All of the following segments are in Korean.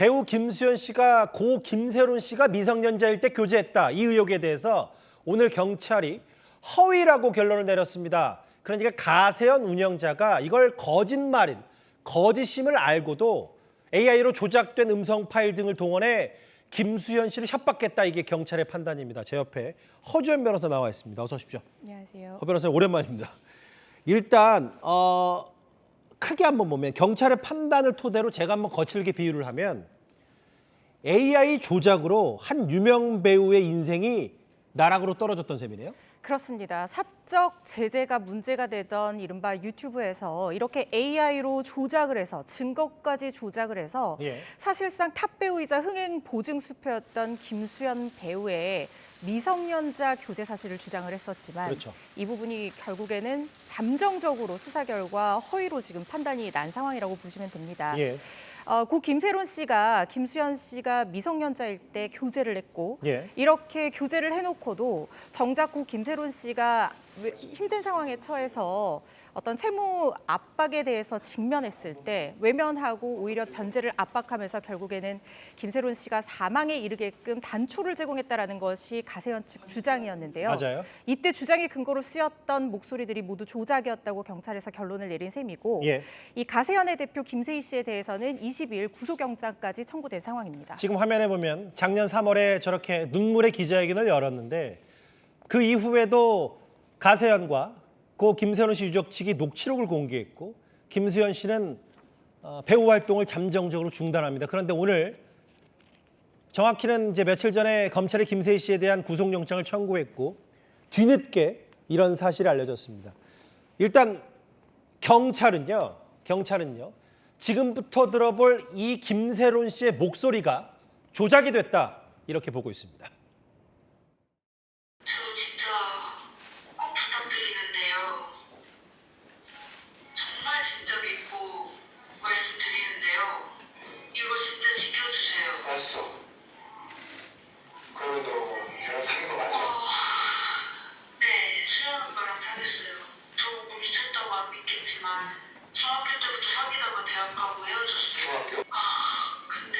배우 김수현 씨가 고 김세론 씨가 미성년자일 때 교제했다. 이 의혹에 대해서 오늘 경찰이 허위라고 결론을 내렸습니다. 그러니까 가세현 운영자가 이걸 거짓말인, 거짓임을 알고도 AI로 조작된 음성 파일 등을 동원해 김수현 씨를 협박했다. 이게 경찰의 판단입니다. 제 옆에 허주연 변호사 나와 있습니다. 어서 오십시오. 안녕하세요. 허 변호사님 오랜만입니다. 일단 크게 한번 보면 경찰의 판단을 토대로 제가 한번 거칠게 비유를 하면 AI 조작으로 한 유명 배우의 인생이 나락으로 떨어졌던 셈이네요. 그렇습니다. 사적 제재가 문제가 되던 이른바 유튜브에서 이렇게 AI로 조작을 해서 증거까지 조작을 해서 사실상 탑 배우이자 흥행 보증 수표였던 김수현 배우의 미성년자 교제 사실을 주장을 했었지만 그렇죠. 이 부분이 결국에는 잠정적으로 수사 결과 허위로 지금 판단이 난 상황이라고 보시면 됩니다. 고 김세론 씨가 김수현 씨가 미성년자일 때 교제를 했고 이렇게 교제를 해놓고도 정작 고 김세론 씨가 힘든 상황에 처해서 어떤 채무 압박에 대해서 직면했을 때 외면하고 오히려 변제를 압박하면서 결국에는 김세론 씨가 사망에 이르게끔 단초를 제공했다라는 것이 가세현 측 주장이었는데요. 맞아요. 이때 주장의 근거로 쓰였던 목소리들이 모두 조작이었다고 경찰에서 결론을 내린 셈이고 이 가세현의 대표 김세희 씨에 대해서는 22일 구속영장까지 청구된 상황입니다. 지금 화면에 보면 작년 3월에 저렇게 눈물의 기자회견을 열었는데 그 이후에도 가세현과 고 김세론 씨 유족 측이 녹취록을 공개했고 김수현 씨는 배우 활동을 잠정적으로 중단합니다. 그런데 오늘 정확히는 이제 며칠 전에 검찰이 김세희 씨에 대한 구속영장을 청구했고 뒤늦게 이런 사실이 알려졌습니다. 일단 경찰은요. 지금부터 들어볼 이 김세론 씨의 목소리가 조작이 됐다 이렇게 보고 있습니다. 저 진짜 꼭 부탁드리는데요. 정말 진짜 믿고 말씀드리는데요. 이거 진짜 지켜주세요. 알았어. 그러면 너 걔랑 사귄 거 맞아? 네, 수연 오빠랑 사귀었어요. 저 보고 미쳤다고 안 믿겠지만 중학교 때부터 사귀다가 대학 가고 헤어졌어요. 중학교? 근데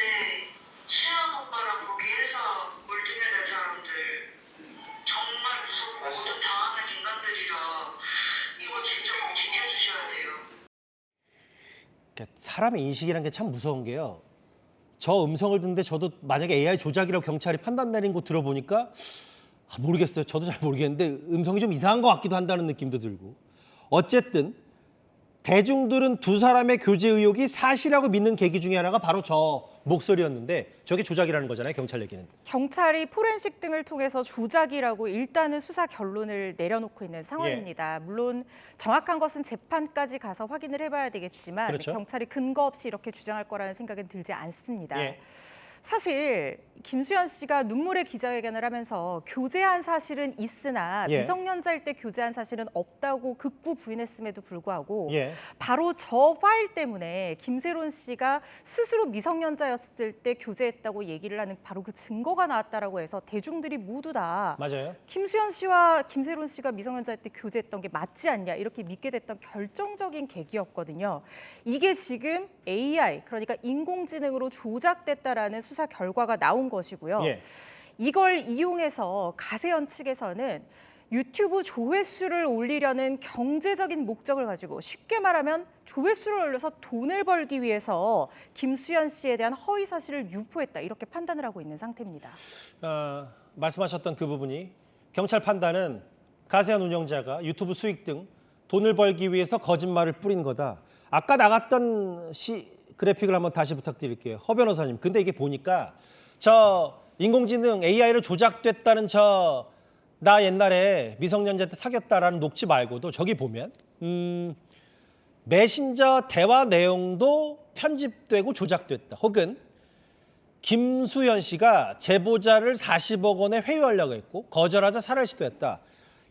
수연 오빠랑 거기 회사 월등해야 될 사람들 정말 무섭고 모두 당하는 인간들이라 이거 진짜 꼭 지켜주셔야 돼요. 그러니까 사람의 인식이라는 게 참 무서운 게요. 저 음성을 듣는데 저도 만약에 AI 조작이라고 경찰이 판단 내린 거 들어보니까 모르겠어요. 저도 잘 모르겠는데 음성이 좀 이상한 것 같기도 한다는 느낌도 들고. 어쨌든 대중들은 두 사람의 교제 의혹이 사실이라고 믿는 계기 중에 하나가 바로 저 목소리였는데 저게 조작이라는 거잖아요. 경찰 얘기는. 경찰이 포렌식 등을 통해서 조작이라고 일단은 수사 결론을 내려놓고 있는 상황입니다. 물론 정확한 것은 재판까지 가서 확인을 해봐야 되겠지만 그렇죠. 경찰이 근거 없이 이렇게 주장할 거라는 생각은 들지 않습니다. 사실 김수현 씨가 눈물의 기자회견을 하면서 교제한 사실은 있으나 미성년자일 때 교제한 사실은 없다고 극구 부인했음에도 불구하고 바로 저 파일 때문에 김세론 씨가 스스로 미성년자였을 때 교제했다고 얘기를 하는 바로 그 증거가 나왔다라고 해서 대중들이 모두 다 맞아요. 김수현 씨와 김세론 씨가 미성년자일 때 교제했던 게 맞지 않냐 이렇게 믿게 됐던 결정적인 계기였거든요. 이게 지금 AI 그러니까 인공지능으로 조작됐다라는 수사 결과가 나온 것이고요. 이걸 이용해서 가세현 측에서는 유튜브 조회수를 올리려는 경제적인 목적을 가지고 쉽게 말하면 조회수를 올려서 돈을 벌기 위해서 김수현 씨에 대한 허위 사실을 유포했다 이렇게 판단을 하고 있는 상태입니다. 말씀하셨던 그 부분이 경찰 판단은 가세현 운영자가 유튜브 수익 등 돈을 벌기 위해서 거짓말을 뿌린 거다. 아까 나갔던 그래픽을 한번 다시 부탁드릴게요. 허 변호사님. 근데 이게 보니까 저 인공지능 AI로 조작됐다는 나 옛날에 미성년자 때 사귀었다라는 녹취 말고도 저기 보면 메신저 대화 내용도 편집되고 조작됐다. 혹은 김수현 씨가 제보자를 40억 원에 회유하려고 했고 거절하자 살해를 시도했다.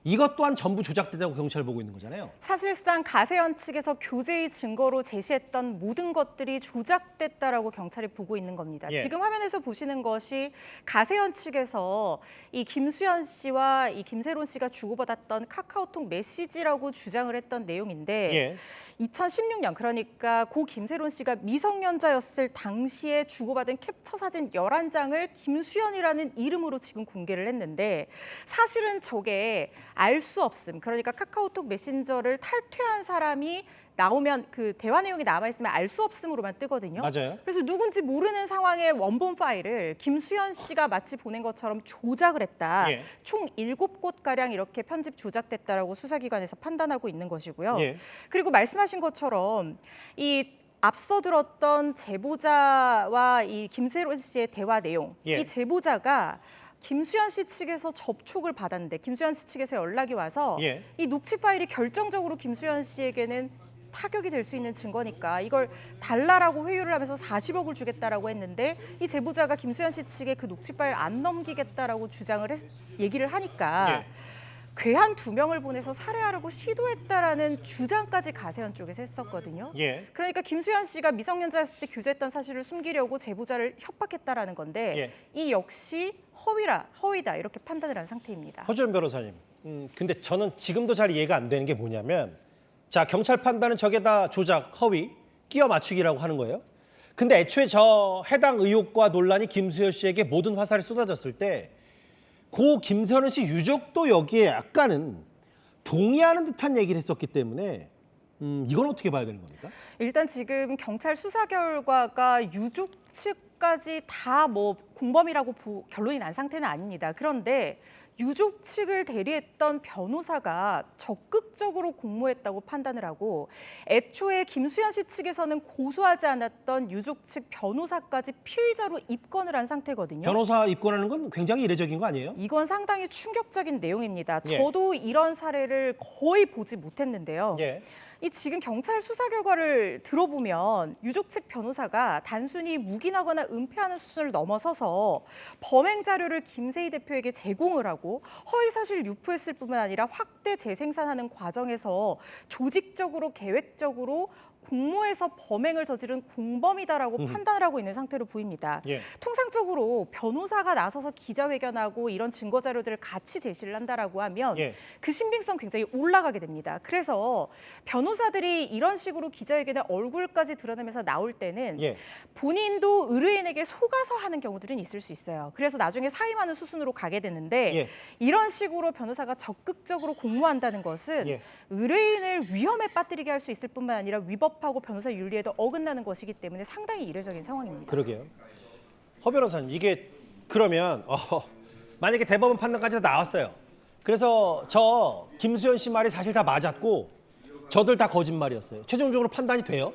이것 또한 전부 조작됐다고 경찰 보고 있는 거잖아요. 사실상 가세현 측에서 교제의 증거로 제시했던 모든 것들이 조작됐다라고 경찰이 보고 있는 겁니다. 예. 지금 화면에서 보시는 것이 가세현 측에서 이 김수현 씨와 이 김세론 씨가 주고받았던 카카오톡 메시지라고 주장을 했던 내용인데 예. 2016년 그러니까 고 김세론 씨가 미성년자였을 당시에 주고받은 캡처 사진 11장을 김수현이라는 이름으로 지금 공개를 했는데 사실은 저게 알 수 없음. 그러니까 카카오톡 메신저를 탈퇴한 사람이 나오면 그 대화 내용이 남아있으면 알 수 없음으로만 뜨거든요. 맞아요. 그래서 누군지 모르는 상황의 원본 파일을 김수현 씨가 마치 보낸 것처럼 조작을 했다. 예. 총 7곳가량 이렇게 편집 조작됐다라고 수사기관에서 판단하고 있는 것이고요. 예. 그리고 말씀하신 것처럼 이 앞서 들었던 제보자와 이 김세론 씨의 대화 내용, 예. 이 제보자가 김수현 씨 측에서 접촉을 받았는데 김수현 씨 측에서 연락이 와서 예. 이 녹취 파일이 결정적으로 김수현 씨에게는 타격이 될 수 있는 증거니까 이걸 달라라고 회유를 하면서 40억을 주겠다라고 했는데 이 제보자가 김수현 씨 측에 그 녹취 파일 안 넘기겠다라고 얘기를 하니까 예. 괴한 2명을 보내서 살해하려고 시도했다라는 주장까지 가세현 쪽에서 했었거든요. 예. 그러니까 김수현 씨가 미성년자였을 때 교제했던 사실을 숨기려고 제보자를 협박했다라는 건데 예. 이 역시 허위다 이렇게 판단을 한 상태입니다. 허주연 변호사님. 근데 저는 지금도 잘 이해가 안 되는 게 뭐냐면 자, 경찰 판단은 저게 다 조작, 허위, 끼워 맞추기라고 하는 거예요. 근데 애초에 저 해당 의혹과 논란이 김수현 씨에게 모든 화살이 쏟아졌을 때 고 김세론 씨 유족도 여기에 약간은 동의하는 듯한 얘기를 했었기 때문에 이건 어떻게 봐야 되는 겁니까? 일단 지금 경찰 수사 결과가 유족 측까지 다 뭐 공범이라고 결론이 난 상태는 아닙니다. 그런데 유족 측을 대리했던 변호사가 적극적으로 공모했다고 판단을 하고 애초에 김수현 씨 측에서는 고소하지 않았던 유족 측 변호사까지 피의자로 입건을 한 상태거든요. 변호사 입건하는 건 굉장히 이례적인 거 아니에요? 이건 상당히 충격적인 내용입니다. 예. 저도 이런 사례를 거의 보지 못했는데요. 예. 이 지금 경찰 수사 결과를 들어보면 유족 측 변호사가 단순히 묵인하거나 은폐하는 수준을 넘어서서 범행 자료를 김세희 대표에게 제공을 하고 허위 사실 유포했을 뿐만 아니라 확대 재생산하는 과정에서 조직적으로 계획적으로 공모해서 범행을 저지른 공범이다라고 판단을 하고 있는 상태로 보입니다. 예. 통상적으로 변호사가 나서서 기자회견하고 이런 증거 자료들을 같이 제시를 한다라고 하면 예. 그 신빙성 굉장히 올라가게 됩니다. 그래서 변호사들이 이런 식으로 기자회견에 얼굴까지 드러내면서 나올 때는 예. 본인도 의뢰인에게 속아서 하는 경우들은 있을 수 있어요. 그래서 나중에 사임하는 수순으로 가게 되는데 예. 이런 식으로 변호사가 적극적으로 공모한다는 것은 예. 의뢰인을 위험에 빠뜨리게 할 수 있을 뿐만 아니라 위법하고 변호사 윤리에도 어긋나는 것이기 때문에 상당히 이례적인 상황입니다. 그러게요. 허 변호사님, 이게 그러면 만약에 대법원 판단까지 다 나왔어요. 그래서 저 김수현 씨 말이 사실 다 맞았고 저들 다 거짓말이었어요. 최종적으로 판단이 돼요.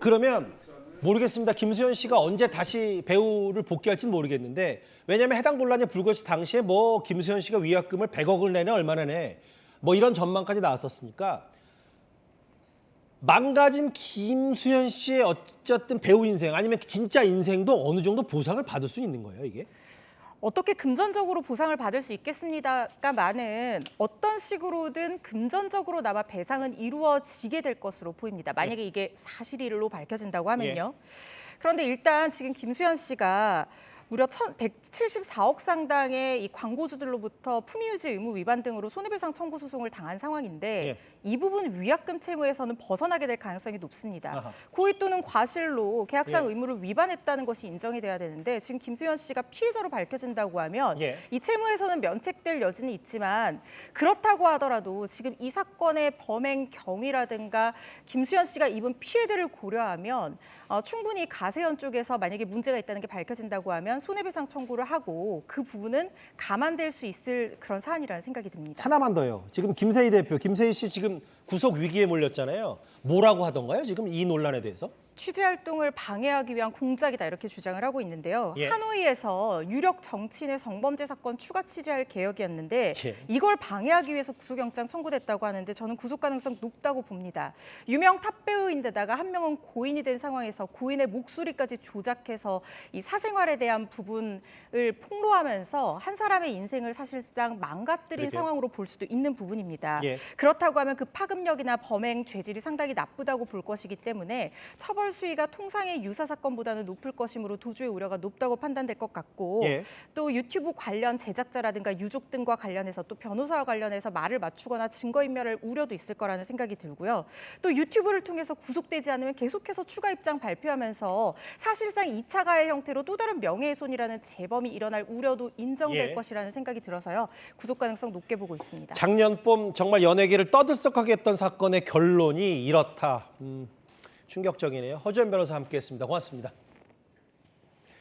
그러면 모르겠습니다. 김수현 씨가 언제 다시 배우를 복귀할지는 모르겠는데 왜냐하면 해당 논란이 불거질 당시에 뭐 김수현 씨가 위약금을 100억을 내네 얼마나 내 뭐 이런 전망까지 나왔었으니까 망가진 김수현 씨의 어쨌든 배우 인생 아니면 진짜 인생도 어느 정도 보상을 받을 수 있는 거예요, 이게? 어떻게 금전적으로 보상을 받을 수 있겠습니다가만은 어떤 식으로든 금전적으로 나마 배상은 이루어지게 될 것으로 보입니다. 만약에 이게 사실로 밝혀진다고 하면요. 그런데 일단 지금 김수현 씨가 무려 174억 상당의 이 광고주들로부터 품위유지 의무 위반 등으로 손해배상 청구 소송을 당한 상황인데 예. 이 부분 위약금 채무에서는 벗어나게 될 가능성이 높습니다. 아하. 고의 또는 과실로 계약상 예. 의무를 위반했다는 것이 인정이 돼야 되는데 지금 김수현 씨가 피해자로 밝혀진다고 하면 예. 이 채무에서는 면책될 여지는 있지만 그렇다고 하더라도 지금 이 사건의 범행 경위라든가 김수현 씨가 입은 피해들을 고려하면 충분히 가세현 쪽에서 만약에 문제가 있다는 게 밝혀진다고 하면 손해배상 청구를 하고 그 부분은 감안될 수 있을 그런 사안이라는 생각이 듭니다. 하나만 더요. 지금 김세희 대표, 김세희 씨 지금 구속 위기에 몰렸잖아요. 뭐라고 하던가요? 지금 이 논란에 대해서? 취재 활동을 방해하기 위한 공작이다 이렇게 주장을 하고 있는데요. 예. 하노이에서 유력 정치인의 성범죄 사건 추가 취재할 계획이었는데 예. 이걸 방해하기 위해서 구속영장 청구됐다고 하는데 저는 구속 가능성 높다고 봅니다. 유명 탑배우인데다가 한 명은 고인이 된 상황에서 고인의 목소리까지 조작해서 이 사생활에 대한 부분을 폭로하면서 한 사람의 인생을 사실상 망가뜨린 그러게요. 상황으로 볼 수도 있는 부분입니다. 예. 그렇다고 하면 그 파급력이나 범행 죄질이 상당히 나쁘다고 볼 것이기 때문에 처벌 수위가 통상의 유사 사건보다는 높을 것이므로 도주의 우려가 높다고 판단될 것 같고 예. 또 유튜브 관련 제작자라든가 유족 등과 관련해서 또 변호사와 관련해서 말을 맞추거나 증거인멸할 우려도 있을 거라는 생각이 들고요. 또 유튜브를 통해서 구속되지 않으면 계속해서 추가 입장 발표하면서 사실상 2차 가해 형태로 또 다른 명예훼손이라는 재범이 일어날 우려도 인정될 예. 것이라는 생각이 들어서요. 구속 가능성 높게 보고 있습니다. 작년 봄 정말 연예계를 떠들썩하게 했던 사건의 결론이 이렇다. 충격적이네요. 허주연 변호사 함께했습니다. 고맙습니다.